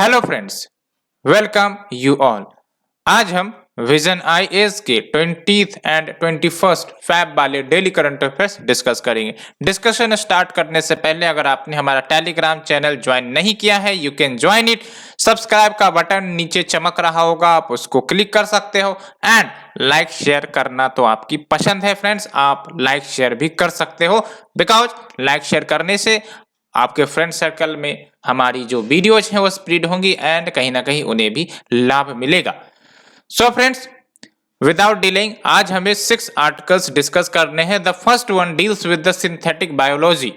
Hello friends, welcome you all. आज हम vision IAS के 20th एंड 21st फैब वाले डेली करंट अफेयर्स डिस्कस करेंगे। डिस्कशन स्टार्ट करने से पहले अगर आपने हमारा टेलीग्राम चैनल ज्वाइन नहीं किया है, you can join it. Subscribe का बटन नीचे चमक रहा होगा, आप उसको क्लिक कर सकते हो एंड लाइक शेयर करना तो आपकी पसंद है फ्रेंड्स, आप लाइक शेयर भी कर सकते हो बिकॉज लाइक शेयर करने से आपके फ्रेंड सर्कल में हमारी जो वीडियोज हैं वो स्प्रेड होंगी एंड कहीं ना कहीं उन्हें भी लाभ मिलेगा। सो फ्रेंड्स, विदाउट डिलेइंग आज हमें 6 आर्टिकल्स डिस्कस करने हैं। The first one deals with the synthetic biology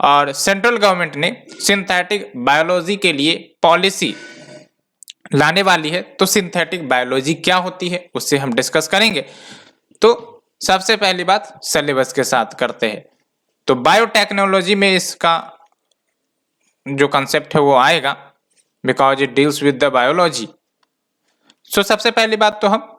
और सेंट्रल गवर्नमेंट ने सिंथेटिक बायोलॉजी के लिए पॉलिसी लाने वाली है। तो सिंथेटिक बायोलॉजी क्या होती है उससे हम डिस्कस करेंगे। तो सबसे पहली बात सिलेबस के साथ करते हैं। तो बायोटेक्नोलॉजी में इसका जो कंसेप्ट है वो आएगा because it deals with the biology. So सबसे पहली बात तो हम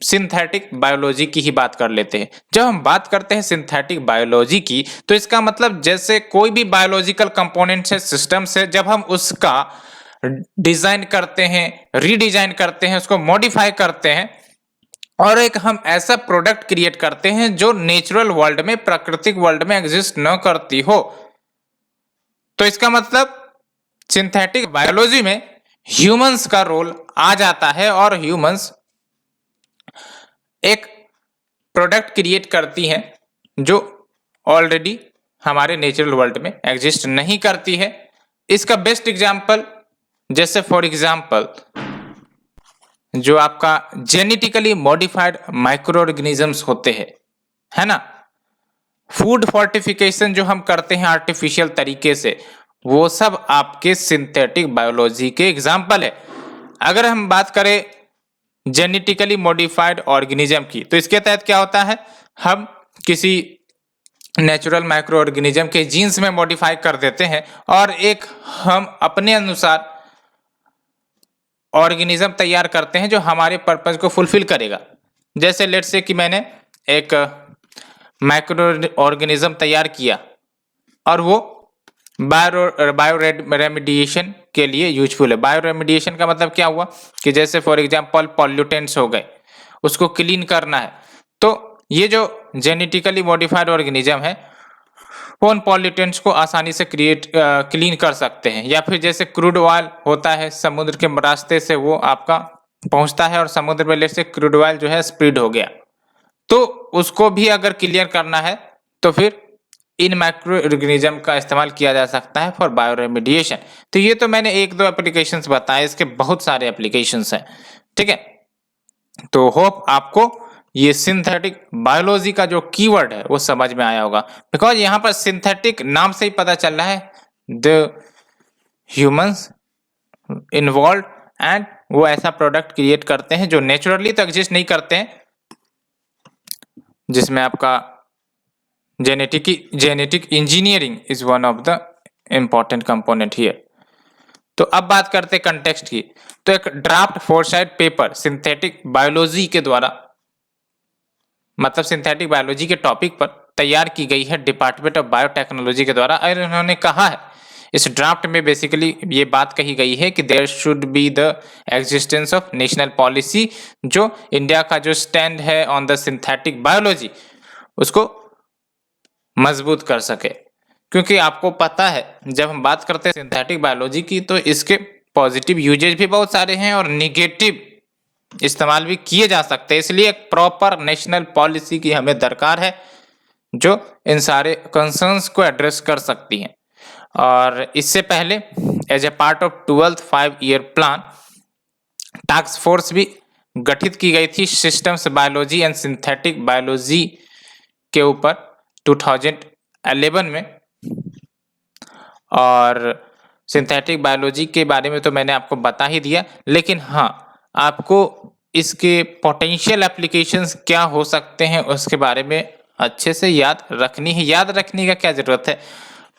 सिंथेटिक बायोलॉजी की ही बात कर लेते हैं। जब हम बात करते हैं सिंथेटिक बायोलॉजी की तो इसका मतलब जैसे कोई भी बायोलॉजिकल कंपोनेंट्स है, सिस्टम्स है, जब हम उसका डिजाइन करते हैं, रीडिजाइन करते हैं, उसको मॉडिफाई करते हैं और एक हम ऐसा प्रोडक्ट क्रिएट करते हैं जो नेचुरल वर्ल्ड में, प्राकृतिक वर्ल्ड में एग्जिस्ट न करती हो, तो इसका मतलब सिंथेटिक बायोलॉजी में ह्यूमंस का रोल आ जाता है और ह्यूमंस एक प्रोडक्ट क्रिएट करती हैं जो ऑलरेडी हमारे नेचुरल वर्ल्ड में एग्जिस्ट नहीं करती है। इसका बेस्ट एग्जांपल जैसे फॉर एग्जांपल जो आपका जेनेटिकली मॉडिफाइड माइक्रो ऑर्गेनिजम्स होते हैं, है ना, फूड फोर्टिफिकेशन जो हम करते हैं आर्टिफिशियल तरीके से, वो सब आपके सिंथेटिक बायोलॉजी के एग्जाम्पल है। अगर हम बात करें जेनेटिकली मॉडिफाइड ऑर्गेनिज्म की तो इसके तहत क्या होता है, हम किसी नेचुरल माइक्रो ऑर्गेनिज्म के जीन्स में मॉडिफाई कर देते हैं और एक हम अपने अनुसार ऑर्गेनिज्म तैयार करते हैं जो हमारे पर्पज को फुलफिल करेगा। जैसे लेट्स से कि मैंने एक माइक्रो ऑर्गेनिज्म तैयार किया और वो बायो रेमिडिएशन के लिए यूजफुल है। बायो रेमिडिएशन का मतलब क्या हुआ कि जैसे फॉर एग्जांपल पॉल्यूटेंट्स हो गए, उसको क्लीन करना है, तो ये जो जेनेटिकली मॉडिफाइड ऑर्गेनिज्म है वो उन पॉल्यूटेंट्स को आसानी से क्लीन कर सकते हैं। या फिर जैसे क्रूड ऑयल होता है, समुद्र के रास्ते से वो आपका पहुंचता है और समुद्र में से क्रूड ऑयल जो है स्प्रेड हो गया, तो उसको भी अगर क्लियर करना है तो फिर इन माइक्रो ऑर्गेनिज्म का इस्तेमाल किया जा सकता है फॉर बायो रेमिडिएशन। तो ये तो मैंने एक दो एप्लीकेशंस बताए, इसके बहुत सारे एप्लीकेशंस हैं, ठीक है। तो होप आपको ये सिंथेटिक बायोलॉजी का जो कीवर्ड है वो समझ में आया होगा बिकॉज यहाँ पर सिंथेटिक नाम से ही पता चल रहा है द ह्यूमंस इन्वॉल्व एंड वो ऐसा प्रोडक्ट क्रिएट करते हैं जो नेचुरली तो एग्जिस्ट नहीं करते हैं, जिसमें आपका genetic engineering is one of the important component here. तो अब बात करते हैं कंटेक्स्ट की। तो एक draft foresight paper synthetic biology के द्वारा, मतलब सिंथेटिक बायोलॉजी के टॉपिक पर तैयार की गई है डिपार्टमेंट ऑफ बायोटेक्नोलॉजी के द्वारा। और उन्होंने कहा है इस ड्राफ्ट में बेसिकली ये बात कही गई है कि there should be the existence of national policy, जो इंडिया का जो स्टैंड है ऑन द सिंथेटिक बायोलॉजी उसको मजबूत कर सके। क्योंकि आपको पता है जब हम बात करते हैं सिंथेटिक बायोलॉजी की तो इसके पॉजिटिव यूजेज भी बहुत सारे हैं और निगेटिव इस्तेमाल भी किए जा सकते हैं, इसलिए एक प्रॉपर नेशनल पॉलिसी की हमें दरकार है जो इन सारे कंसर्न्स को एड्रेस कर सकती है। और इससे पहले as a part of 12th 5-year plan task force भी गठित की गई थी systems biology and synthetic biology के ऊपर 2011 में। और सिंथेटिक बायोलॉजी के बारे में तो मैंने आपको बता ही दिया, लेकिन हाँ आपको इसके पोटेंशियल एप्लीकेशंस क्या हो सकते हैं उसके बारे में अच्छे से याद रखनी है। याद रखने का क्या ज़रूरत है,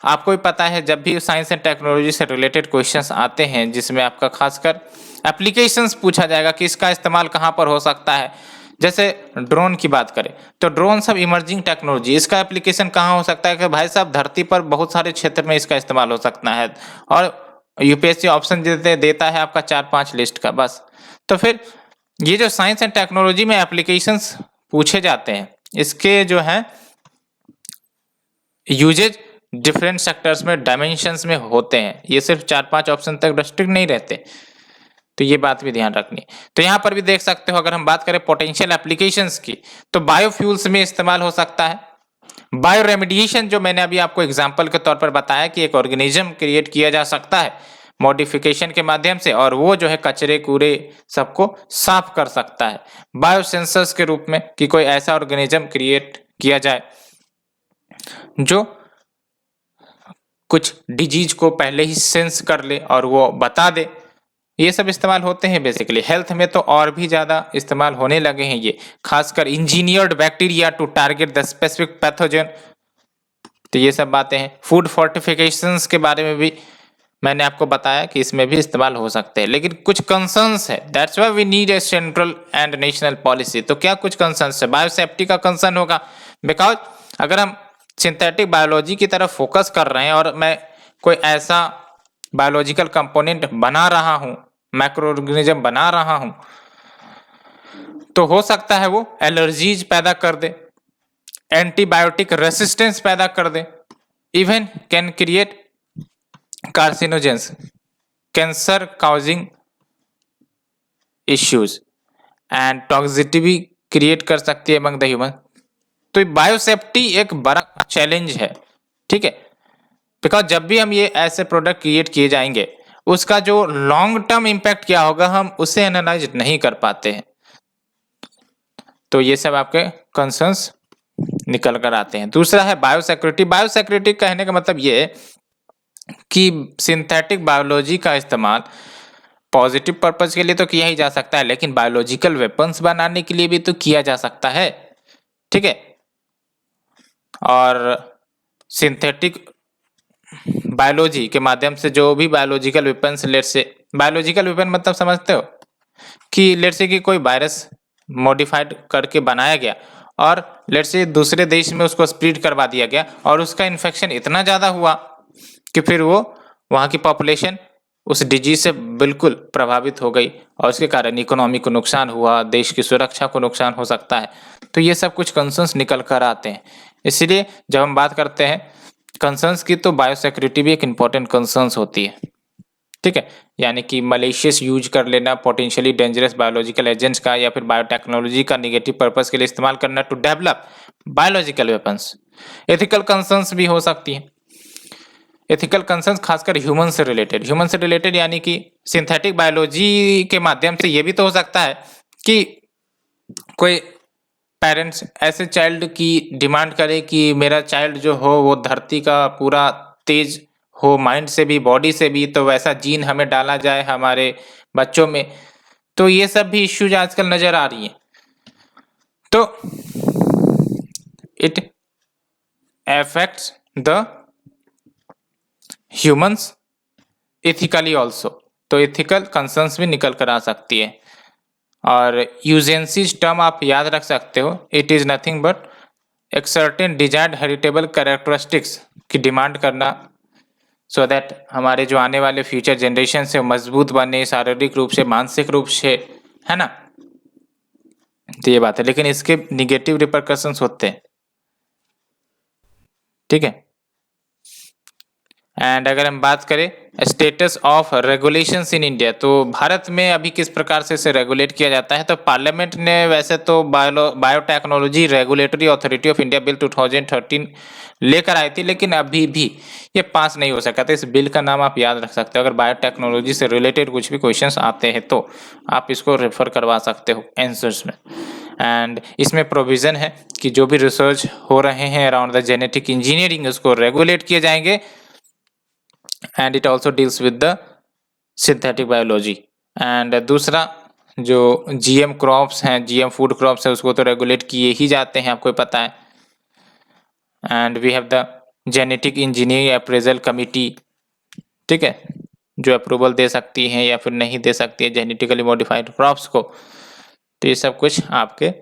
आपको भी पता है जब भी साइंस एंड टेक्नोलॉजी से रिलेटेड क्वेश्चंस आते हैं जिसमें आपका खासकर एप्लीकेशंस पूछा जाएगा कि इसका इस्तेमाल कहाँ पर हो सकता है। जैसे ड्रोन की बात करें तो ड्रोन सब इमर्जिंग टेक्नोलॉजी, इसका एप्लीकेशन कहाँ हो सकता है कि भाई साहब धरती पर बहुत सारे क्षेत्र में इसका इस्तेमाल हो सकता है और यूपीएससी ऑप्शन देता है आपका 4-5 लिस्ट का बस। तो फिर ये जो साइंस एंड टेक्नोलॉजी में एप्लीकेशंस पूछे जाते हैं, इसके जो है यूजेज डिफरेंट सेक्टर्स में, डायमेंशंस में होते हैं। ये सिर्फ 4-5 ऑप्शन तक रेस्ट्रिक्ट नहीं रहते, तो ये बात भी ध्यान रखनी। तो यहाँ पर भी देख सकते हो, अगर हम बात करें पोटेंशियल एप्लीकेशंस की, तो बायोफ्यूल्स में इस्तेमाल हो सकता है। बायो रेमेडिएशन, जो मैंने अभी आपको एग्जांपल के तौर पर बताया कि एक ऑर्गेनिज्म क्रिएट किया जा सकता है मॉडिफिकेशन के माध्यम से, और वो जो है कचरे कूड़े सबको साफ कर सकता है। बायोसेंसर्स के रूप में कि कोई ऐसा ऑर्गेनिज्म क्रिएट किया जाए जो कुछ डिजीज को पहले ही सेंस कर ले और वो बता दे, ये सब इस्तेमाल होते हैं। बेसिकली हेल्थ में तो और भी ज़्यादा इस्तेमाल होने लगे हैं ये, खासकर engineered bacteria to target the specific pathogen. तो ये सब बातें हैं। फूड फोर्टिफिकेशंस के बारे में भी मैंने आपको बताया कि इसमें भी इस्तेमाल हो सकते हैं, लेकिन कुछ कंसर्न्स है। That's why we need a central and national policy. तो क्या कुछ कंसर्न्स है? बायोसेफ्टी का कंसर्न होगा, बिकॉज अगर हम सिंथेटिक बायोलॉजी की तरफ फोकस कर रहे हैं और मैं कोई ऐसा बायोलॉजिकल कंपोनेंट बना रहा हूं, माइक्रो ऑर्गेनिज्म बना रहा हूं, तो हो सकता है वो एलर्जीज पैदा कर दे, एंटीबायोटिक रेसिस्टेंस पैदा कर दे, even can create carcinogens, cancer causing issues and toxicity भी क्रिएट कर सकती है अमंग द ह्यूमन। तो बायोसेफ्टी एक बड़ा चैलेंज है, ठीक है, बिकॉज जब भी हम ये ऐसे प्रोडक्ट क्रिएट किए जाएंगे, उसका जो लॉन्ग टर्म इम्पैक्ट क्या होगा हम उसे एनालाइज नहीं कर पाते हैं। तो ये सब आपके कंसर्न्स निकल कर आते हैं। दूसरा है बायोसिक्योरिटी। बायोसिक्योरिटी कहने का मतलब ये है कि सिंथेटिक बायोलॉजी का इस्तेमाल पॉजिटिव पर्पज के लिए तो किया ही जा सकता है, लेकिन बायोलॉजिकल वेपन्स बनाने के लिए भी तो किया जा सकता है, ठीक है। और सिंथेटिक बायोलॉजी के माध्यम से जो भी बायोलॉजिकल वेपन्स, लेट से बायोलॉजिकल वेपन मतलब समझते हो कि लेट से कि कोई वायरस मॉडिफाइड करके बनाया गया और लेट से दूसरे देश में उसको स्प्रेड करवा दिया गया और उसका इन्फेक्शन इतना ज़्यादा हुआ कि फिर वो वहाँ की पॉपुलेशन उस डिजीज से बिल्कुल प्रभावित हो गई और उसके कारण इकोनॉमी को नुकसान हुआ, देश की सुरक्षा को नुकसान हो सकता है। तो ये सब कुछ कंसर्न्स निकल कर आते हैं। इसलिए जब हम बात करते हैं कंसर्न्स की, तो बायोसिक्योरिटी भी एक इम्पॉर्टेंट कंसर्न्स होती है, ठीक है। यानी कि मलेशियस यूज कर लेना पोटेंशियली डेंजरस बायोलॉजिकल एजेंट्स का या फिर बायोटेक्नोलॉजी का नेगेटिव पर्पस के लिए इस्तेमाल करना to develop biological weapons. Ethical concerns भी हो सकती हैं। एथिकल कंसर्न्स खासकर ह्यूमन से रिलेटेड यानी कि सिंथेटिक बायोलॉजी के माध्यम से ये भी तो हो सकता है कि कोई पेरेंट्स ऐसे चाइल्ड की डिमांड करे कि मेरा चाइल्ड जो हो वो धरती का पूरा तेज हो, माइंड से भी बॉडी से भी, तो वैसा जीन हमें डाला जाए हमारे बच्चों में। तो ये सब भी इश्यूज आजकल नजर आ रही हैं। तो it affects the humans ethically also. तो एथिकल कंसर्न्स भी निकल कर आ सकती है। और यूजेंसीज टर्म आप याद रख सकते हो, इट इज नथिंग बट एक सर्टेन डिजायर्ड हेरिटेबल कैरेक्टरिस्टिक्स की डिमांड करना, सो दैट हमारे जो आने वाले फ्यूचर जनरेशन से मजबूत बने, शारीरिक रूप से, मानसिक रूप से, है ना। तो ये बात है, लेकिन इसके निगेटिव रिपरकशंस होते हैं, ठीक है। एंड अगर हम बात करें status of regulations in India, तो भारत में अभी किस प्रकार से इसे रेगुलेट किया जाता है। तो पार्लियामेंट ने वैसे तो biotechnology regulatory authority of India bill 2013 लेकर आई थी, लेकिन अभी भी ये पास नहीं हो सका था। इस बिल का नाम आप याद रख सकते हो। अगर बायोटेक्नोलॉजी से रिलेटेड कुछ भी क्वेश्चंस आते हैं तो आप इसको रेफर करवा सकते हो आंसर्स में। एंड इसमें प्रोविजन है कि जो भी रिसर्च हो रहे हैं अराउंड द जेनेटिक इंजीनियरिंग, उसको रेगुलेट किए जाएंगे। And it also deals with the synthetic biology. And दूसरा जो जीएम क्रॉप्स हैं, जीएम फूड क्रॉप्स है, उसको तो रेगुलेट किए ही जाते हैं, आपको पता है। And we have the genetic engineering appraisal committee, ठीक है, जो अप्रूवल दे सकती है या फिर नहीं दे सकती है जेनेटिकली मॉडिफाइड क्रॉप्स को। तो ये सब कुछ आपके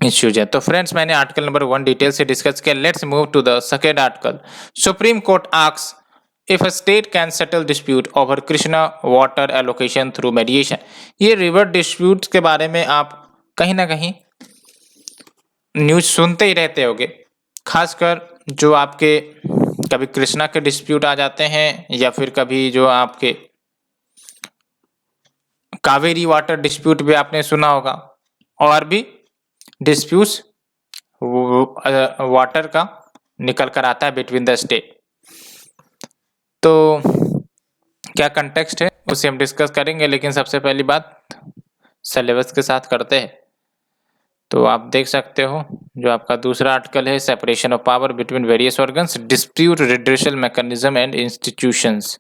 इश्यूज है। तो फ्रेंड्स, मैंने आर्टिकल नंबर 1 डिटेल से डिस्कस किया। Let's move to the second article. Supreme Court asks if a state can settle dispute over Krishna water allocation through mediation. ये रिवर डिस्प्यूट के बारे में आप कहीं ना कहीं न्यूज सुनते ही रहते होगे, खासकर जो आपके कभी कृष्णा के डिस्प्यूट आ जाते हैं या फिर कभी जो आपके कावेरी वाटर डिस्प्यूट भी आपने सुना होगा, और भी डिस्प्यूट्स वाटर का निकल कर आता है बिटवीन द स्टेट। तो क्या कंटेक्स्ट है उसे हम डिस्कस करेंगे, लेकिन सबसे पहली बात सिलेबस के साथ करते हैं। तो आप देख सकते हो जो आपका दूसरा आर्टिकल है, separation of power between various organs, dispute redressal mechanism and institutions.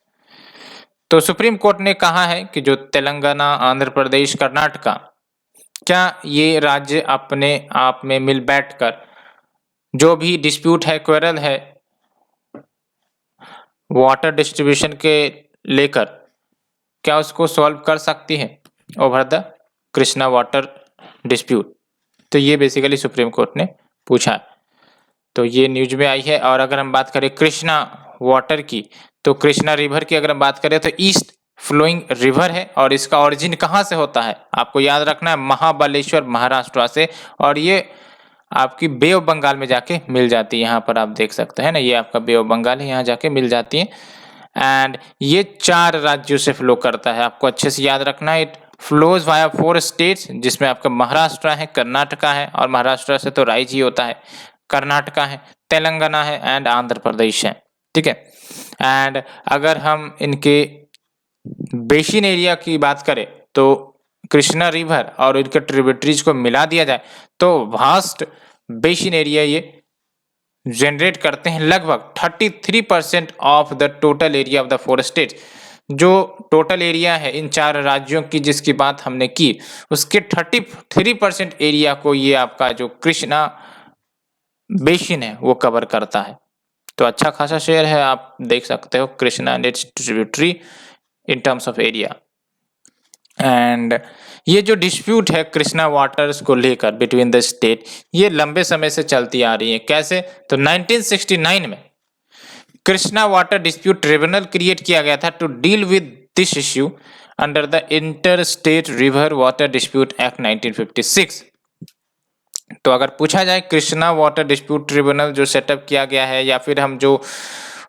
तो सुप्रीम कोर्ट ने कहा है कि जो तेलंगाना, आंध्र प्रदेश, कर्नाटका, क्या ये राज्य अपने आप में मिल बैठकर जो भी डिस्प्यूट है, क्वेरल है वाटर डिस्ट्रीब्यूशन के लेकर, क्या उसको सॉल्व कर सकती है over the Krishna water dispute. तो ये बेसिकली सुप्रीम कोर्ट ने पूछा है, तो ये न्यूज में आई है। और अगर हम बात करें कृष्णा वाटर की, तो कृष्णा रिवर की अगर हम बात करें तो ईस्ट फ्लोइंग रिवर है, और इसका ओरिजिन कहाँ से होता है आपको याद रखना है, महाबलेश्वर महाराष्ट्र से, और ये आपकी बे ऑफ बंगाल में जाके मिल जाती है। यहाँ पर आप देख सकते हैं ना, ये आपका बे ऑफ बंगाल है, यहाँ जाके मिल जाती है। एंड ये 4 राज्यों से फ्लो करता है, आपको अच्छे से याद रखना है। इट फ्लोज वाया 4 स्टेट्स, जिसमें आपका महाराष्ट्र है, कर्नाटका है, और महाराष्ट्र से तो राइज ही होता है, कर्नाटका है, तेलंगाना है एंड आंध्र प्रदेश है, ठीक है। एंड अगर हम इनके बेसिन एरिया की बात करें तो कृष्णा रिवर और इनके ट्रिब्यूटरीज को मिला दिया जाए तो वास्ट बेसिन एरिया ये जनरेट करते हैं, लगभग 33% of the total area of the 4 states. जो टोटल एरिया है इन 4 राज्यों की जिसकी बात हमने की, उसके 33% एरिया को ये आपका जो कृष्णा बेसिन है वो कवर करता है। तो अच्छा खासा शेयर है, आप देख सकते हो Krishna and it's tributary in terms of area. And ये जो डिस्प्यूट है कृष्णा वाटर्स को लेकर बिटवीन द स्टेट, ये लंबे समय से चलती आ रही है। कैसे? तो 1969 में Krishna water dispute tribunal create किया गया था to deal with this issue under the inter state river water dispute act 1956। तो अगर पूछा जाए कृष्णा वाटर डिस्प्यूट ट्रिब्यूनल जो सेटअप किया गया है, या फिर हम जो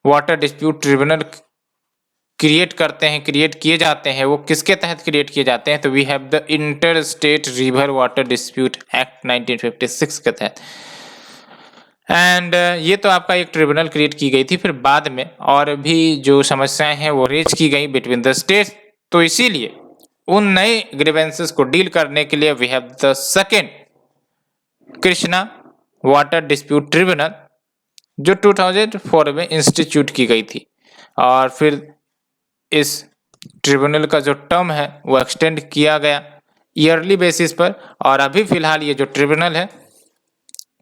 वाटर डिस्प्यूट ट्रिब्यूनल क्रिएट करते हैं, क्रिएट किए जाते हैं, वो किसके तहत क्रिएट किए जाते हैं? तो we have the inter state river water dispute act 1956 के तहत। एंड ये तो आपका एक ट्रिब्यूनल क्रिएट की गई थी, फिर बाद में और भी जो समस्याएं हैं वो रेज की गई बिटवीन द स्टेट्स। तो इसीलिए उन नए ग्रीवेंसेस को डील करने के लिए we have the second Krishna water dispute tribunal, जो 2004 में इंस्टीट्यूट की गई थी। और फिर इस ट्रिब्यूनल का जो टर्म है वो एक्सटेंड किया गया ईयरली बेसिस पर, और अभी फिलहाल ये जो ट्रिब्यूनल है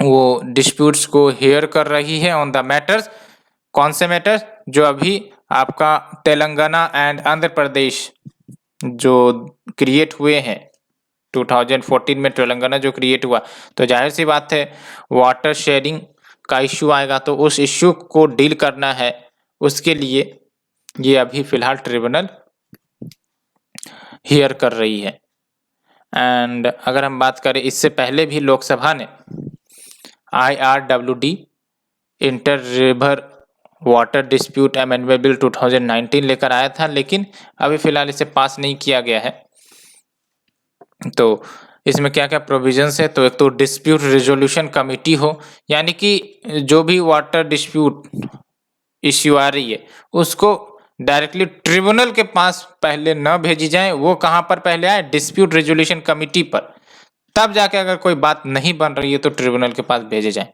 वो डिस्प्यूट्स को हेयर कर रही है ऑन द मैटर्स। कौन से मैटर्स? जो अभी आपका तेलंगाना एंड आंध्र प्रदेश जो क्रिएट हुए हैं 2014 में, तेलंगाना जो क्रिएट हुआ, तो जाहिर सी बात है वाटर शेयरिंग का इश्यू आएगा, तो उस इश्यू को डील करना है, उसके लिए ये अभी फिलहाल ट्रिब्यूनल हियर कर रही है। एंड अगर हम बात करें, इससे पहले भी लोकसभा ने IRWD inter river water dispute amendment bill 2019 लेकर आया था, लेकिन अभी फिलहाल इसे पास नहीं किया गया है। तो इसमें क्या क्या प्रोविजंस है? तो एक तो डिस्प्यूट रिजोल्यूशन कमेटी हो, यानी कि जो भी वाटर डिस्प्यूट इश्यू आ रही है उसको डायरेक्टली ट्रिब्यूनल के पास पहले न भेजी जाए, वो कहाँ पर पहले आए? डिस्प्यूट रेजोल्यूशन कमेटी पर, तब जाके अगर कोई बात नहीं बन रही है तो ट्रिब्यूनल के पास भेजे जाए।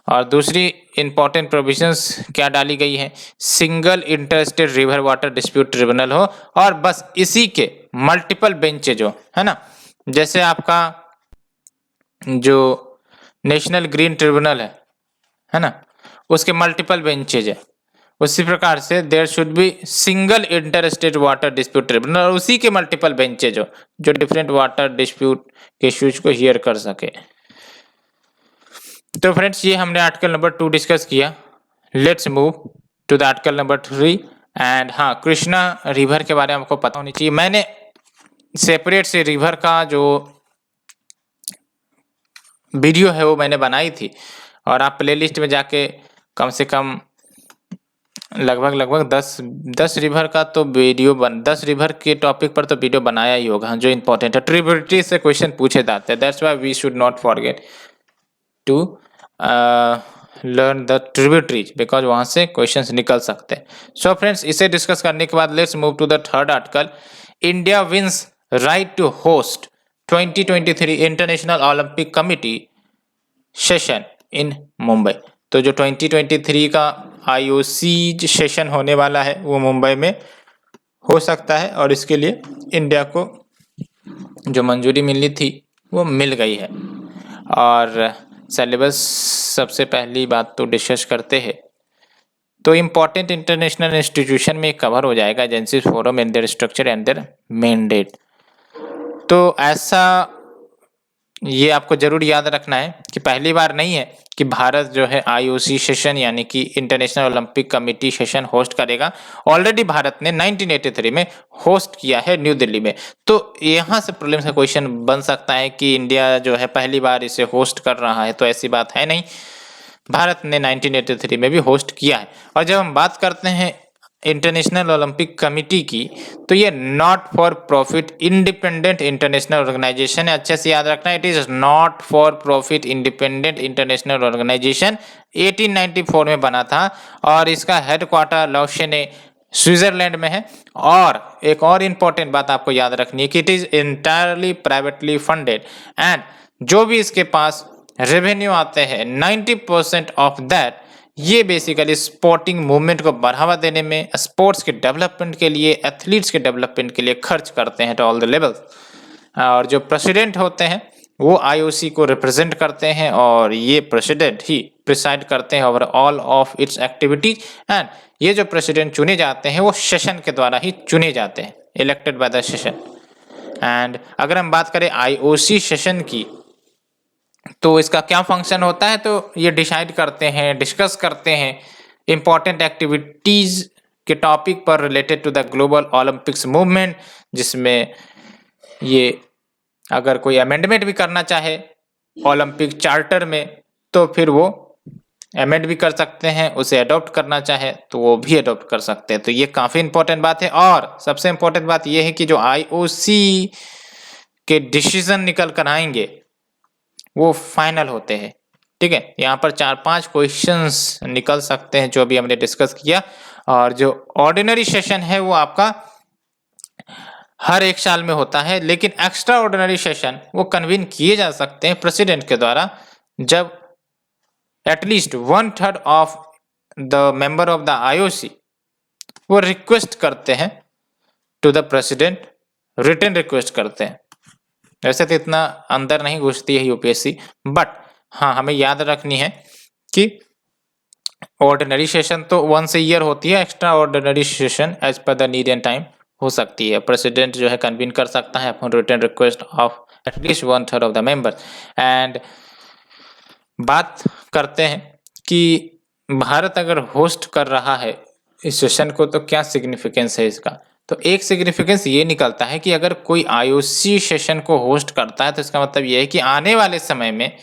और दूसरी इंपॉर्टेंट प्रोविजंस क्या डाली गई है? Single interstate river water dispute tribunal हो, और बस इसी के मल्टीपल बेंचेज जो है ना, जैसे आपका जो नेशनल ग्रीन ट्रिब्यूनल है ना, उसके मल्टीपल बेंचेज है, उसी प्रकार से there should be single inter state water dispute tribunal, और उसी के मल्टीपल बेंचेज हो जो डिफरेंट वाटर डिस्प्यूट के इश्यूज को हियर कर सके। तो फ्रेंड्स, ये हमने आर्टिकल नंबर 2 डिस्कस किया। Let's move to the article number 3 and हाँ, कृष्णा रिवर के बारे में आपको पता होनी चाहिए। मैंने सेपरेट से रिवर का जो वीडियो है वो मैंने बनाई थी, और आप प्लेलिस्ट में जाके कम से कम लगभग 10 रिवर का तो वीडियो 10 रिवर के टॉपिक पर तो वीडियो बनाया ही होगा जो इम्पोर्टेंट है। ट्रिब्यूटरी से क्वेश्चन पूछे जाते हैं, that's why we should not forget to learn the tributaries, because वहां से क्वेश्चंस निकल सकते हैं। सो फ्रेंड्स, इसे डिस्कस करने के बाद let's move to the third article. India wins right to host 2023 International Olympic Committee session in Mumbai. तो जो 2023 का IOC सेशन होने वाला है वो मुंबई में हो सकता है, और इसके लिए इंडिया को जो मंजूरी मिलनी थी वो मिल गई है। और सिलेबस सबसे पहली बात तो डिस्कस करते हैं, तो इम्पोर्टेंट इंटरनेशनल इंस्टीट्यूशन में कवर हो जाएगा, agencies, forum and there structure and there mandate. तो ऐसा ये आपको जरूर याद रखना है कि पहली बार नहीं है कि भारत जो है IOC सेशन यानी कि international Olympic committee session host करेगा। ऑलरेडी भारत ने 1983 में होस्ट किया है न्यू दिल्ली में। तो यहाँ से प्रीलिम्स का क्वेश्चन बन सकता है कि इंडिया जो है पहली बार इसे होस्ट कर रहा है, तो ऐसी बात है नहीं, भारत ने 1983 में भी होस्ट किया है। और जब हम बात करते हैं इंटरनेशनल ओलंपिक कमेटी की, तो ये not for profit independent international organisation है। अच्छे से याद रखना, it is not for profit independent international organisation. 1894 में बना था और इसका हेडक्वार्टर लॉशेने स्विट्जरलैंड में है। और एक और इम्पोर्टेंट बात आपको याद रखनी है कि it is entirely privately funded, and जो भी इसके पास रेवेन्यू आते हैं 90% ऑफ दैट ये बेसिकली स्पोर्टिंग मूवमेंट को बढ़ावा देने में, स्पोर्ट्स के डेवलपमेंट के लिए, एथलीट्स के डेवलपमेंट के लिए खर्च करते हैं टू ऑल द लेवल्स। और जो प्रेसिडेंट होते हैं वो IOC को रिप्रेजेंट करते हैं, और ये प्रेसिडेंट ही प्रिसाइड करते हैं over all of its activities. And ये जो प्रेसिडेंट चुने जाते हैं वो सेशन के द्वारा ही चुने जाते हैं, elected by the session. And अगर हम बात करें IOC सेशन की, तो इसका क्या फंक्शन होता है, तो ये डिसाइड करते हैं, डिस्कस करते हैं इंपॉर्टेंट एक्टिविटीज के टॉपिक पर related to the global Olympics movement, जिसमें ये अगर कोई अमेंडमेंट भी करना चाहे ओलंपिक चार्टर में तो फिर वो अमेंड भी कर सकते हैं, उसे अडॉप्ट करना चाहे तो वो भी अडॉप्ट कर सकते हैं। तो ये काफ़ी इंपॉर्टेंट बात है। और सबसे इंपॉर्टेंट बात ये है कि जो IOC के डिसीजन निकल कर आएंगे वो फाइनल होते हैं। ठीक है, यहाँ पर 4-5 क्वेश्चंस निकल सकते हैं जो अभी हमने डिस्कस किया। और जो ऑर्डिनरी सेशन है वो आपका हर एक साल में होता है, लेकिन एक्स्ट्रा ऑर्डिनरी सेशन वो कन्वीन किए जा सकते हैं प्रेसिडेंट के द्वारा, जब at least 1/3 of the member of the IOC वो रिक्वेस्ट करते हैं to the president, written request करते हैं। वैसे तो इतना अंदर नहीं घुसती है UPSC, बट हाँ हमें याद रखनी है कि ऑर्डिनरी सेशन तो वंस ए ईयर होती है, extraordinary session as per the need and time हो सकती है। प्रेसिडेंट जो है कन्वीन कर सकता है upon written request of at least 1/3 of the member. And बात करते हैं कि भारत अगर होस्ट कर रहा है इस सेशन को तो क्या सिग्निफिकेंस है इसका। तो एक सिग्निफिकेंस ये निकलता है कि अगर कोई IOC सेशन को होस्ट करता है तो इसका मतलब ये है कि आने वाले समय में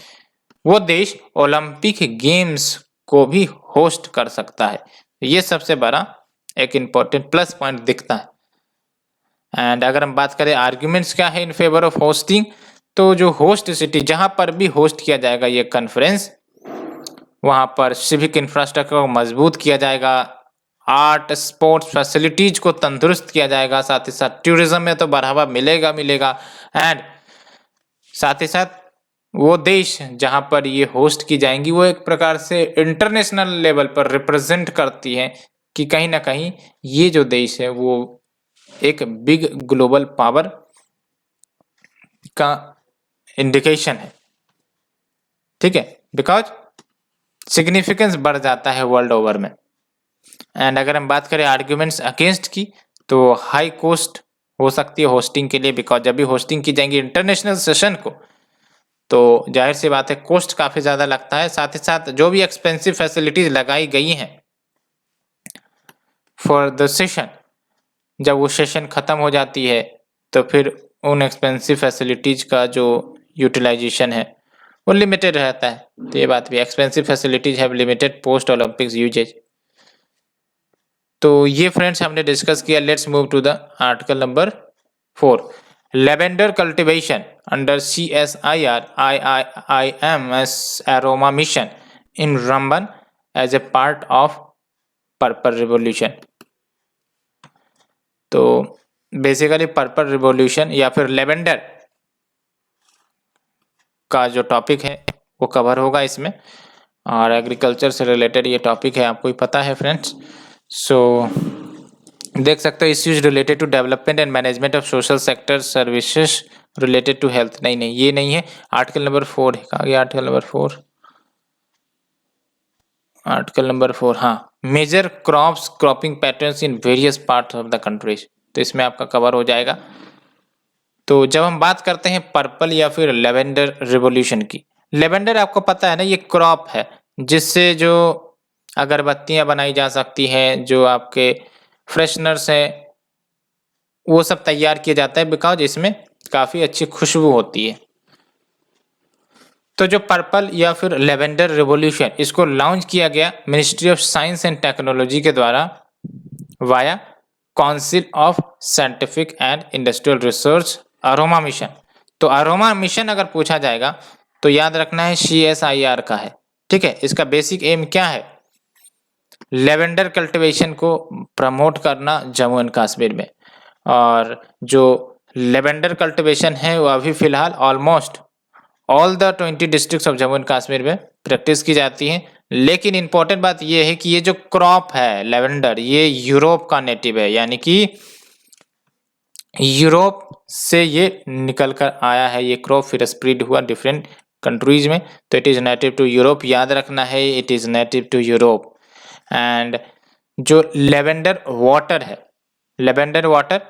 वो देश ओलंपिक गेम्स को भी होस्ट कर सकता है। ये सबसे बड़ा एक इम्पोर्टेंट प्लस पॉइंट दिखता है। एंड अगर हम बात करें आर्ग्यूमेंट्स क्या है इन फेवर ऑफ होस्टिंग, तो जो होस्ट सिटी जहां पर भी होस्ट किया जाएगा ये कॉन्फ्रेंस, वहां पर सिविक इंफ्रास्ट्रक्चर को मजबूत किया जाएगा, आर्ट स्पोर्ट्स फैसिलिटीज को तंदुरुस्त किया जाएगा, साथ ही साथ टूरिज्म में तो बढ़ावा मिलेगा। एंड साथ ही साथ वो देश जहां पर ये होस्ट की जाएंगी वो एक प्रकार से इंटरनेशनल लेवल पर रिप्रेजेंट करती है कि कहीं ना कहीं ये जो देश है वो एक बिग ग्लोबल पावर का इंडिकेशन है। ठीक है, बिकॉज सिग्निफिकेंस बढ़ जाता है वर्ल्ड ओवर में। एंड अगर हम बात करें आर्ग्यूमेंट्स अगेंस्ट की, तो हाई कॉस्ट हो सकती है होस्टिंग के लिए, बिकॉज जब भी होस्टिंग की जाएंगी इंटरनेशनल सेशन को तो जाहिर सी बात है कॉस्ट काफ़ी ज़्यादा लगता है। साथ ही साथ जो भी एक्सपेंसिव फैसिलिटीज लगाई गई हैं फॉर द सेशन, जब वो सेशन ख़त्म हो जाती है तो फिर उन एक्सपेंसिव फैसिलिटीज़ का जो यूटिलाइजेशन है वो लिमिटेड रहता है। तो ये बात भी, expensive facilities have limited post Olympics usages. तो ये फ्रेंड्स हमने डिस्कस किया। Let's move to the article number 4, lavender cultivation under CSIR IIMS aroma mission in Ramban as a part of purple revolution. तो बेसिकली पर्पल रिवॉल्यूशन या फिर lavender का जो topic है वो कवर होगा इसमें, और एग्रीकल्चर से रिलेटेड ये टॉपिक है, आपको ही पता है फ्रेंड्स। सो देख सकते हो, issues related to development and management of social sector services related to health. नहीं, ये नहीं है। आर्टिकल नंबर 4 है, कहाँ गया आर्टिकल नंबर 4? आर्टिकल नंबर 4, हाँ, major crops cropping patterns in various parts of the countries. तो इसमें आपका कवर हो जाएगा। तो जब हम बात करते हैं पर्पल या फिर लेवेंडर रिवॉल्यूशन की, लेवेंडर आपको पता है ना, ये क्रॉप है जिससे जो अगरबत्तियां बनाई जा सकती हैं, जो आपके फ्रेशनर्स हैं, वो सब तैयार किया जाता है, बिकॉज इसमें काफ़ी अच्छी खुशबू होती है। तो जो पर्पल या फिर लेवेंडर रिवॉल्यूशन, इसको लॉन्च किया गया ministry of science and technology के द्वारा via council of scientific and industrial research aroma mission. तो अरोमा मिशन अगर पूछा जाएगा तो याद रखना है CSIR का है, ठीक है। इसका बेसिक एम क्या है? लेवेंडर कल्टीवेशन को प्रमोट करना जम्मू एंड कश्मीर में। और जो लेवेंडर कल्टीवेशन है वो अभी फिलहाल almost all the 20 districts of Jammu and Kashmir में प्रैक्टिस की जाती है। लेकिन इंपॉर्टेंट बात ये है कि ये जो क्रॉप है लेवेंडर, ये यूरोप का नेटिव है, यानी कि यूरोप से ये निकल कर आया है। ये क्रॉप फिर स्प्रेड हुआ डिफरेंट कंट्रीज में। तो it is native to Europe, याद रखना है, it is native to Europe. And जो लेवेंडर वाटर है, लेवेंडर वाटर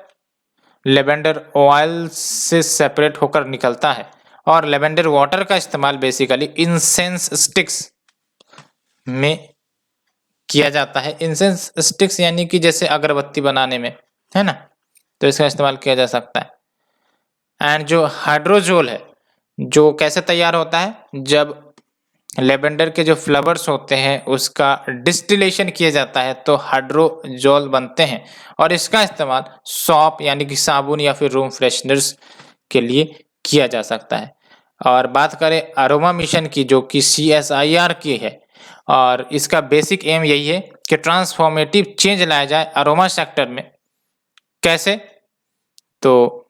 लेवेंडर ऑयल से सेपरेट होकर निकलता है, और लेवेंडर वाटर का इस्तेमाल बेसिकली इंसेंस स्टिक्स में किया जाता है। इंसेंस स्टिक्स यानी कि जैसे अगरबत्ती बनाने में, है ना, तो इसका इस्तेमाल किया जा सकता है। एंड जो हाइड्रोजोल है, जो कैसे तैयार होता है? जब लेवेंडर के जो फ्लावर्स होते हैं उसका डिस्टिलेशन किया जाता है तो हाइड्रोजोल बनते हैं, और इसका इस्तेमाल सॉप यानी कि साबुन या फिर रूम फ्रेशनर्स के लिए किया जा सकता है। और बात करें अरोमा मिशन की, जो कि CSIR की है, और इसका बेसिक एम यही है कि ट्रांसफॉर्मेटिव चेंज लाया जाए अरोमा सेक्टर में। कैसे? तो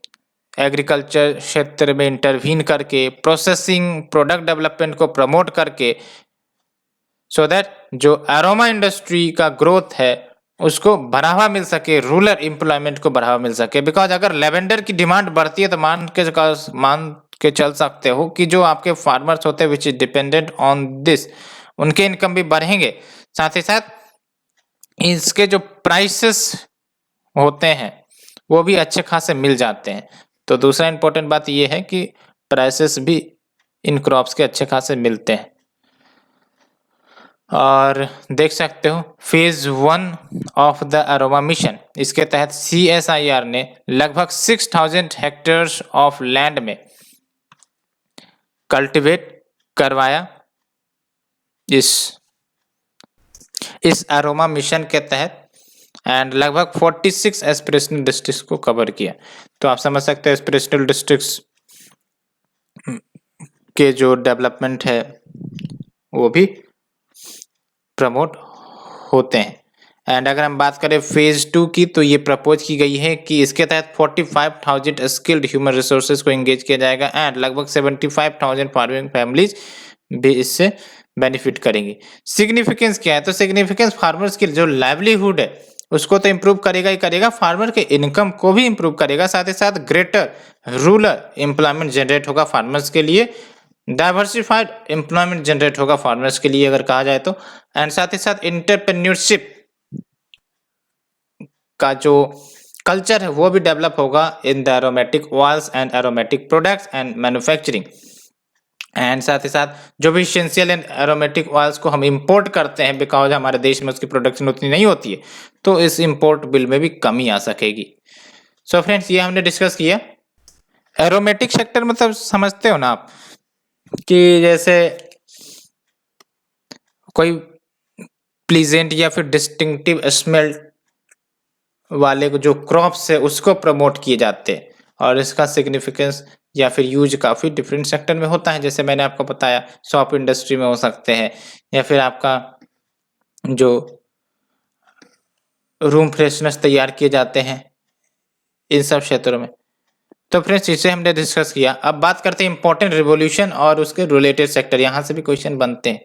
एग्रीकल्चर क्षेत्र में इंटरवीन करके, प्रोसेसिंग प्रोडक्ट डेवलपमेंट को प्रमोट करके, सो दैट जो एरोमा इंडस्ट्री का ग्रोथ है उसको बढ़ावा मिल सके, रूरल एम्प्लॉयमेंट को बढ़ावा मिल सके। बिकॉज अगर लेवेंडर की डिमांड बढ़ती है तो मान के चल सकते हो कि जो आपके फार्मर्स होते हैं which is dependent on this, उनके इनकम भी बढ़ेंगे। साथ ही साथ इसके जो प्राइसेस होते हैं वो भी अच्छे खासे मिल जाते हैं। तो दूसरा इंपॉर्टेंट बात ये है कि प्राइसेस भी इन क्रॉप्स के अच्छे खासे मिलते हैं। और देख सकते हो phase 1 of the aroma mission, इसके तहत CSIR ने लगभग 6000 हेक्टेयर्स ऑफ लैंड में कल्टीवेट करवाया इस अरोमा मिशन के तहत, एंड लगभग 46 एस्पिरेशनल डिस्ट्रिक्ट्स को कवर किया। तो आप समझ सकते हैं एस्पिरेशनल डिस्ट्रिक्ट्स के जो डेवलपमेंट है वो भी प्रमोट होते हैं। एंड अगर हम बात करें फेज 2 की, तो ये प्रपोज की गई है कि इसके तहत 45,000 स्किल्ड ह्यूमन रिसोर्सेज को एंगेज किया जाएगा, एंड लगभग 75,000 फार्मिंग फैमिलीज भी इससे बेनिफिट करेंगी। सिग्निफिकेंस क्या है? तो सिग्निफिकेंस फार्मर्स की जो लाइवलीहुड है उसको तो इम्प्रूव करेगा ही करेगा, फार्मर के इनकम को भी इम्प्रूव करेगा, साथ ही साथ ग्रेटर रूरल एम्प्लॉयमेंट जनरेट होगा फार्मर्स के लिए, डाइवर्सिफाइड एम्प्लॉयमेंट जनरेट होगा फार्मर्स के लिए अगर कहा जाए तो, एंड साथ ही साथ एंटरप्रेन्योरशिप का जो कल्चर है वो भी डेवलप होगा in the aromatic oils and aromatic products and manufacturing. And साथ ही साथ जो भी इसेंशियल एंड एरोमेटिक ऑयल्स को हम इंपोर्ट करते हैं बिकॉज हमारे देश में उसकी प्रोडक्शन उतनी नहीं होती है, तो इस इंपोर्ट बिल में भी कमी आ सकेगी। सो फ्रेंड्स, ये हमने डिस्कस किया। एरोमेटिक सेक्टर मतलब समझते हो ना आप, कि जैसे कोई प्लीजेंट या फिर डिस्टिंक्टिव स्मेल वाले जो क्रॉप्स है उसको प्रमोट किए जाते हैं, और इसका सिग्निफिकेंस या फिर यूज काफी डिफरेंट सेक्टर में होता है। जैसे मैंने आपको बताया, शॉप इंडस्ट्री में हो सकते हैं, या फिर आपका जो रूम फ्रेशनर्स तैयार किए जाते हैं, इन सब क्षेत्रों में। तो फ्रेंड्स, इसे हमने डिस्कस किया। अब बात करते हैं इंपॉर्टेंट रिवॉल्यूशन और उसके रिलेटेड सेक्टर, यहाँ से भी क्वेश्चन बनते हैं।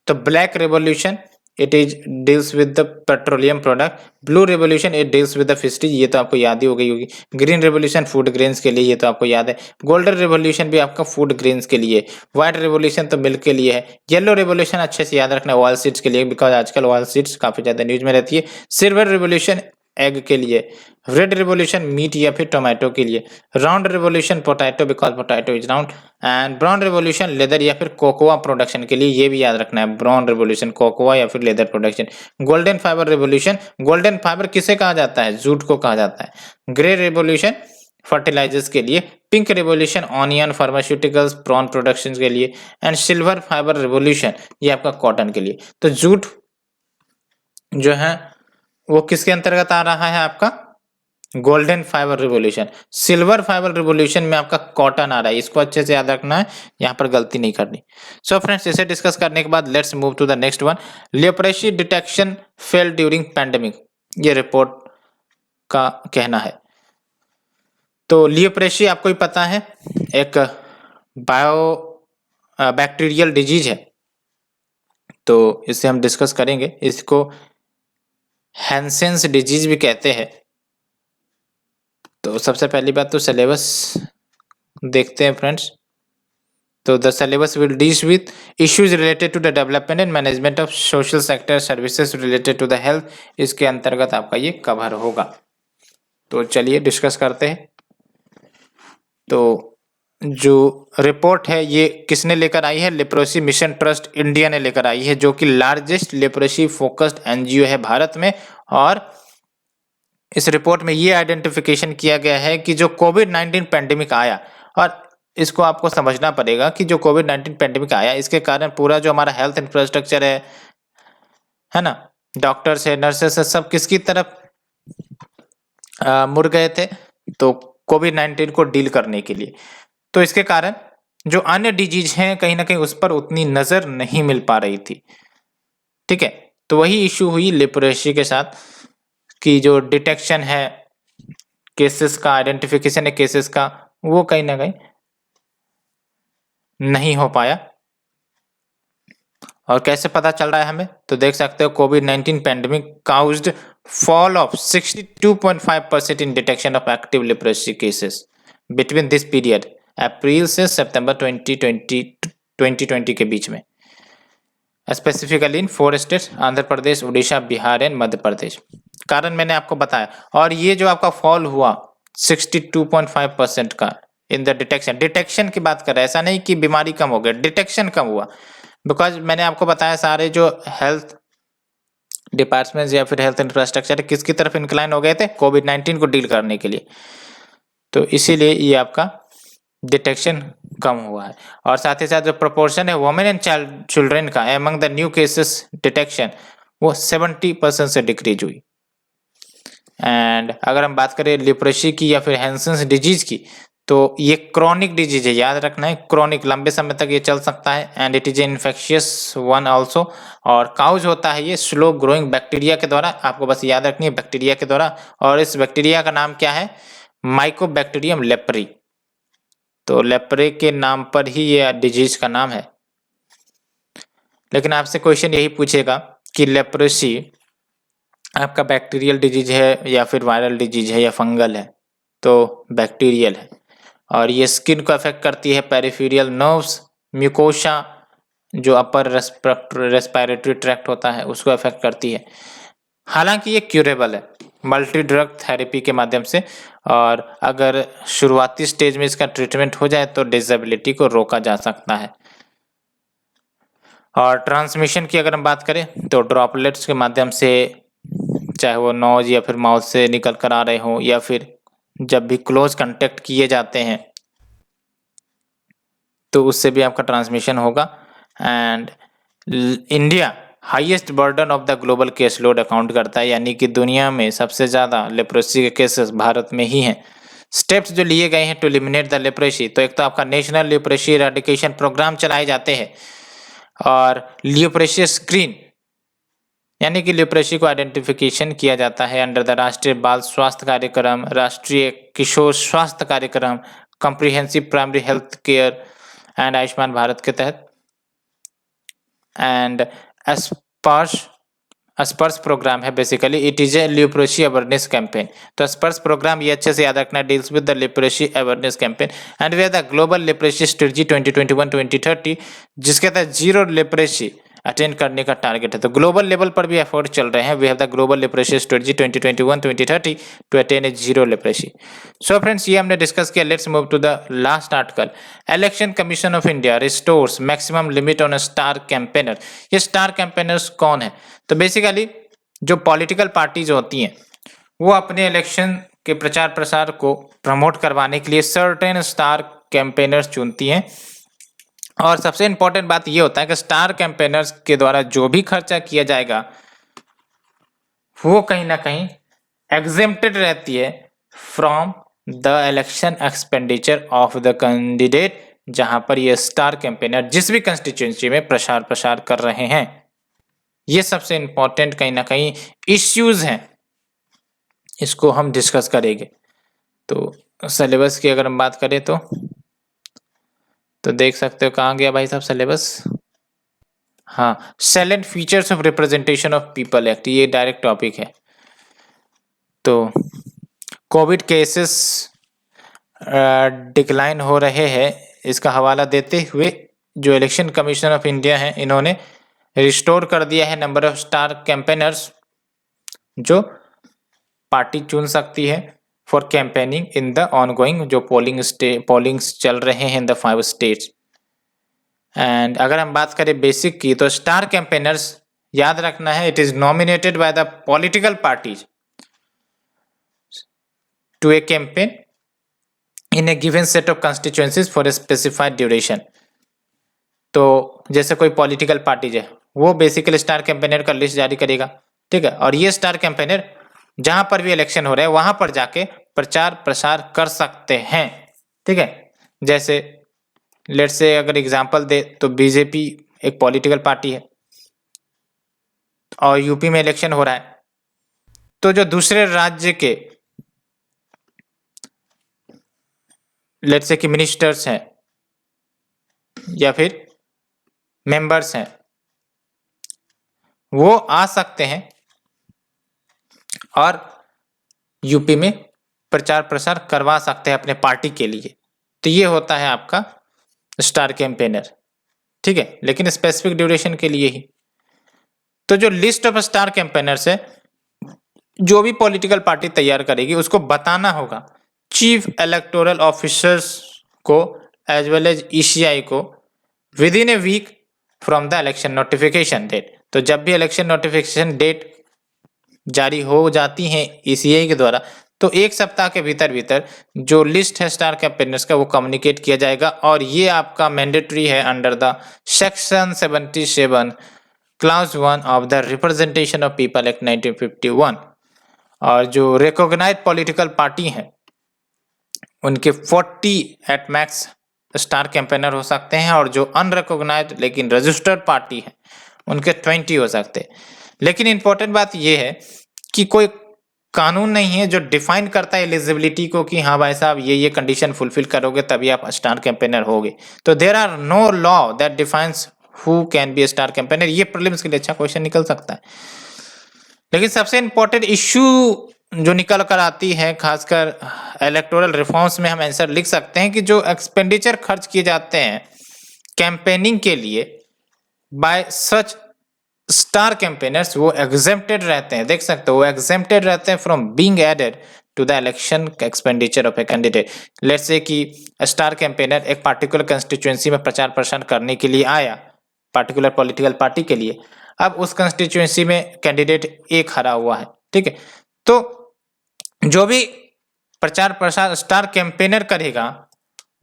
तो black revolution it is deals with the petroleum product, blue revolution it deals with the fisheries, ये तो आपको याद ही हो गई होगी। ग्रीन रिवॉल्यूशन फूड ग्रेन्स के लिए, ये तो आपको याद है। गोल्डन रिवॉल्यूशन भी आपका फूड ग्रेन्स के लिए। व्हाइट रिवॉल्यूशन तो मिल्क के लिए है। येलो रिवॉल्यूशन अच्छे से याद रखना, ऑयल सीड्स के लिए, बिकॉज आजकल ऑयल सीड्स काफी ज्यादा न्यूज में रहती है। सिल्वर रिवॉल्यूशन एग के लिए। रेड रिवॉल्यूशन मीट या फिर टोमेटो के लिए। Round revolution potato, because potato is round. And brown revolution leather या फिर कोकोआ प्रोडक्शन के लिए, ये भी याद रखना है, ब्राउन रिवॉल्यूशन कोकोआ या फिर leather production. Golden fibre revolution, golden fibre किसे कहा जाता है? जूट को कहा जाता है। ग्रे रिवॉल्यूशन फर्टिलाइजर्स के लिए। Pink revolution onion pharmaceuticals prawn production के लिए। एंड सिल्वर फाइबर रिवॉल्यूशन ये आपका कॉटन के लिए। तो जूट जो है वो किसके अंतर्गत आ रहा है? आपका golden fibre revolution. Silver fibre revolution में आपका कॉटन आ रहा है, इसको अच्छे से याद रखना है, यहाँ पर गलती नहीं करनी। सो फ्रेंड्स, इसे डिस्कस करने के बाद let's move to the next one. Leprosy detection fail during pandemic, ये रिपोर्ट का कहना है। तो लेप्रेसी आपको ही पता है, एक बायो बैक्टीरियल डिजीज है, तो इसे हम डिस्कस करेंगे। इसको हैंसेंस डिजीज भी कहते हैं। तो सबसे पहली बात तो सिलेबस देखते हैं फ्रेंड्स। तो the syllabus will deal with issues related to the development and management of social sector services related to the health, इसके अंतर्गत आपका ये कवर होगा। तो चलिए डिस्कस करते हैं। तो जो रिपोर्ट है ये किसने लेकर आई है? लेप्रोसी मिशन ट्रस्ट इंडिया ने लेकर आई है, जो कि लार्जेस्ट लेप्रोसी फोकस्ड एनजीओ है भारत में। और इस रिपोर्ट में ये आइडेंटिफिकेशन किया गया है कि जो कोविड-19 पैंडेमिक आया, और इसको आपको समझना पड़ेगा कि जो कोविड-19 पैंडेमिक आया इसके कारण पूरा जो हमारा हेल्थ इंफ्रास्ट्रक्चर है ना, डॉक्टर्स है, नर्सेस है, सब किसकी तरफ मुड़ गए थे? तो कोविड-19 को डील करने के लिए। तो इसके कारण जो अन्य डिजीज हैं कहीं ना कहीं उस पर उतनी नजर नहीं मिल पा रही थी। ठीक है, तो वही इश्यू हुई लेप्रोसी के साथ, कि जो डिटेक्शन है केसेस का, आइडेंटिफिकेशन है केसेस का, वो कहीं ना कहीं नहीं हो पाया। और कैसे पता चल रहा है हमें? तो देख सकते हो, कोविड-19 pandemic caused fall of 62.5% in detection of active leprosy cases between this period, April से सितंबर 2020 के बीच में, specifically in 4 states, Andhra Pradesh, Orissa, Bihar and Madhya Pradesh. कारण मैंने आपको बताया। और ये जो आपका फॉल हुआ 62.5% का इन द डिटेक्शन की बात कर रहे हैं, ऐसा नहीं कि बीमारी कम हो गई, डिटेक्शन कम हुआ। बिकॉज मैंने आपको बताया सारे जो हेल्थ डिपार्टमेंट्स या फिर हेल्थ इंफ्रास्ट्रक्चर किसकी तरफ इंक्लाइन हो गए थे? कोविड-19 को डील करने के लिए। तो इसीलिए ये आपका डिटेक्शन कम हुआ है। और साथ ही साथ जो प्रोपोर्शन है वुमेन एंड चाइल्ड चिल्ड्रन का among the new cases detection, वो 70% से डिक्रीज हुई। एंड अगर हम बात करें लेप्रोसी की या फिर हैंसेंस डिजीज की, तो ये क्रॉनिक डिजीज है, याद रखना है, क्रॉनिक, लंबे समय तक ये चल सकता है। And it is infectious one also, और काउज होता है ये स्लो ग्रोइंग बैक्टीरिया के द्वारा, आपको बस याद रखनी है बैक्टीरिया के द्वारा। और इस बैक्टीरिया का नाम क्या है? Mycobacterium leprae. तो लेप्रे के नाम पर ही ये डिजीज का नाम है। लेकिन आपसे क्वेश्चन यही पूछेगा कि लेप्रोसी आपका बैक्टीरियल डिजीज है या फिर वायरल डिजीज है या फंगल है? तो बैक्टीरियल है। और ये स्किन को अफेक्ट करती है, पेरिफेरल नर्व्स, म्यूकोसा जो अपर रेस्पिरेटरी ट्रैक्ट होता है उसको अफेक्ट करती है। हालांकि ये क्यूरेबल है मल्टी ड्रग थेरेपी के माध्यम से, और अगर शुरुआती स्टेज में इसका ट्रीटमेंट हो जाए तो डिसेबिलिटी को रोका जा सकता है। और ट्रांसमिशन की अगर हम बात करें तो ड्रॉपलेट्स के माध्यम से, चाहे वो नोज या फिर माउथ से निकल कर आ रहे हो या फिर जब भी क्लोज कांटेक्ट किए जाते हैं तो उससे भी आपका ट्रांसमिशन होगा। And India highest burden of the global case load account करता है, यानी कि दुनिया में सबसे ज़्यादा लेप्रोसी के केसेस भारत में ही हैं। स्टेप्स जो लिए गए हैं टू एलिमिनेट द लेप्रोसी, तो एक तो आपका नेशनल लेप्रोसी इरेडिकेशन प्रोग्राम चलाए जाते हैं और लेप्रोसी स्क्रीन यानी कि लेप्रोसी को आइडेंटिफिकेशन किया जाता है अंडर द राष्ट्रीय बाल स्वास्थ्य कार्यक्रम, राष्ट्रीय किशोर स्वास्थ्य कार्यक्रम, comprehensive primary health care and Ayushman Bharat के तहत। एंड स्पर्श प्रोग्राम है, basically it is a leprosy awareness campaign. तो स्पर्श प्रोग्राम ये अच्छे से याद रखना, deals with the leprosy awareness campaign and way the global leprosy strategy 2021-2030, जिसके तहत जीरो लेप्रोसी अटेंड करने का टारगेट है। तो ग्लोबल लेवल पर भी एफर्ट चल रहे हैं। We have the global leprosy strategy 2021-2030 to attain a zero leprosy. So friends, ये हमने डिस्कस किया। Let's move to the last article. Election Commission of India restores maximum limit on star campaigner. ये star campaigners कौन है? तो basically जो political parties होती हैं वो अपने इलेक्शन के प्रचार प्रसार को प्रमोट करवाने के लिए सर्टेन स्टार कैंपेनर्स चुनती हैं। और सबसे इंपॉर्टेंट बात ये होता है कि स्टार कैंपेनर्स के द्वारा जो भी खर्चा किया जाएगा वो कहीं ना कहीं एग्जेम्प्टेड रहती है from the election expenditure of the candidate, जहां पर ये स्टार कैंपेनर जिस भी कंस्टिट्यूएंसी में प्रसार कर रहे हैं। ये सबसे इंपॉर्टेंट कहीं ना कहीं इश्यूज हैं, इसको हम डिस्कस करेंगे। तो सिलेबस की अगर हम बात करें तो देख सकते हो कहाँ गया भाई साहब सिलेबस। हाँ, salient features of representation of people act, ये डायरेक्ट टॉपिक है। तो कोविड केसेस डिक्लाइन हो रहे हैं, इसका हवाला देते हुए जो इलेक्शन कमीशन ऑफ इंडिया है इन्होंने रिस्टोर कर दिया है नंबर ऑफ स्टार कैंपेनर्स जो पार्टी चुन सकती है for campaigning in the ongoing जो पोलिंग्स चल रहे हैं इन द 5 स्टेट्स। एंड अगर हम बात करें बेसिक की, तो स्टार कैंपेनर्स याद रखना है, it is nominated by the political parties to a campaign in a given set of constituencies for a specified duration. तो जैसे कोई पॉलिटिकल पार्टीज है वो बेसिकली स्टार कैंपेनर का लिस्ट जारी करेगा, ठीक है, और ये स्टार कैंपेनर जहां पर भी इलेक्शन हो रहा है वहां पर जाके प्रचार प्रसार कर सकते हैं, ठीक है। जैसे लेट्स से अगर एग्जांपल दे तो बीजेपी एक पॉलिटिकल पार्टी है और यूपी में इलेक्शन हो रहा है, तो जो दूसरे राज्य के लेट्स से कि मिनिस्टर्स हैं या फिर मेंबर्स हैं वो आ सकते हैं और यूपी में प्रचार प्रसार करवा सकते हैं अपने पार्टी के लिए। तो ये होता है आपका स्टार कैंपेनर, ठीक है, लेकिन स्पेसिफिक ड्यूरेशन के लिए ही। तो जो लिस्ट ऑफ स्टार कैंपेनर्स है जो भी पॉलिटिकल पार्टी तैयार करेगी उसको बताना होगा चीफ इलेक्टोरल ऑफिसर्स को एज वेल एज ईसीआई को within a week from the election notification date. तो जब भी इलेक्शन नोटिफिकेशन डेट जारी हो जाती है ईसीआई के द्वारा तो एक सप्ताह के भीतर जो लिस्ट है स्टार कैंपेनर्स का वो कम्युनिकेट किया जाएगा और ये आपका मैंडेटरी है under the section 77 clause 1 of the representation of people act 1951। और जो रिकॉग्नाइज्ड पॉलिटिकल पार्टी हैं उनके 40 एट मैक्स स्टार कैंपेनर हो सकते हैं और जो अनरिकॉग्नाइज्ड लेकिन रजिस्टर्ड पार्टी है उनके 20 हो सकते हैं। लेकिन इंपॉर्टेंट बात यह है कि कोई कानून नहीं है जो डिफाइन करता है एलिजिबिलिटी को कि हाँ भाई साहब ये कंडीशन फुलफिल करोगे तभी आप स्टार कैंपेनर होगे। तो there are no law that defines who can be star campaigner. ये प्रीलिम्स के लिए अच्छा क्वेश्चन निकल सकता है। लेकिन सबसे इंपॉर्टेंट इश्यू जो निकल कर आती है खासकर इलेक्टोरल रिफॉर्म्स में हम आंसर लिख सकते हैं कि जो एक्सपेंडिचर खर्च किए जाते हैं कैंपेनिंग के लिए बाय सच स्टार कैंपेनर्स वो एग्जेम्प्टेड रहते हैं। देख सकते हो वो एग्जेम्प्टेड रहते हैं from being added to the election expenditure of a candidate. Let's say कि स्टार कैंपेनर एक पार्टिकुलर कंस्टिट्यूएंसी में प्रचार प्रसार करने के लिए आया पार्टिकुलर पॉलिटिकल पार्टी के लिए। अब उस कंस्टिट्यूएंसी में कैंडिडेट एक खड़ा हुआ है, ठीक है। तो जो भी प्रचार प्रसार स्टार कैंपेनर करेगा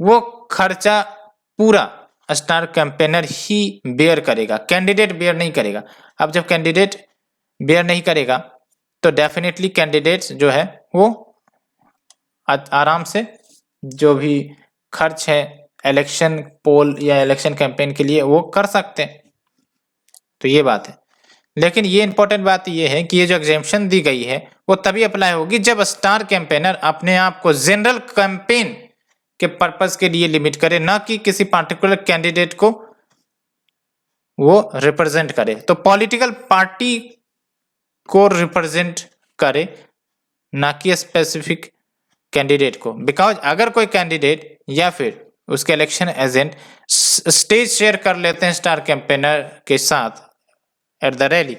वो खर्चा पूरा स्टार कैंपेनर ही बेयर करेगा, कैंडिडेट बेयर नहीं करेगा। अब जब कैंडिडेट बेयर नहीं करेगा तो डेफिनेटली कैंडिडेट्स जो है वो आराम से जो भी खर्च है इलेक्शन पोल या इलेक्शन कैंपेन के लिए वो कर सकते हैं। तो ये बात है। लेकिन ये इंपॉर्टेंट बात ये है कि ये जो एग्जेम्पशन दी गई है वो तभी अप्लाई होगी जब स्टार कैंपेनर अपने आप को जनरल कैंपेन के पर्पस के लिए लिमिट करे, ना कि किसी पार्टिकुलर कैंडिडेट को वो रिप्रेजेंट करे। तो पॉलिटिकल पार्टी को रिप्रेजेंट करे, ना कि स्पेसिफिक कैंडिडेट को। बिकॉज अगर कोई कैंडिडेट या फिर उसके इलेक्शन एजेंट स्टेज शेयर कर लेते हैं स्टार कैंपेनर के साथ एट द रैली,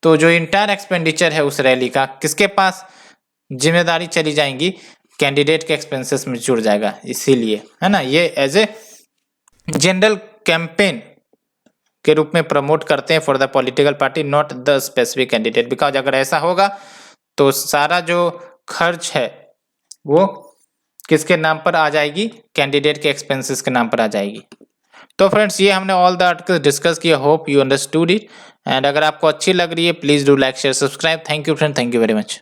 तो जो इंटायर एक्सपेंडिचर है उस रैली का किसके पास जिम्मेदारी चली जाएंगी, कैंडिडेट के एक्सपेंसेस में जुड़ जाएगा। इसीलिए है ना, ये एज ए जनरल कैंपेन के रूप में प्रमोट करते हैं for the political party, not the specific candidate. Because अगर ऐसा होगा तो सारा जो खर्च है वो किसके नाम पर आ जाएगी, कैंडिडेट के एक्सपेंसेस के नाम पर आ जाएगी। तो फ्रेंड्स ये हमने ऑल द आर्टिकल्स डिस्कस किया, hope you understood it. And अगर आपको अच्छी लग रही है please do like share subscribe. Thank you friend, thank you very much.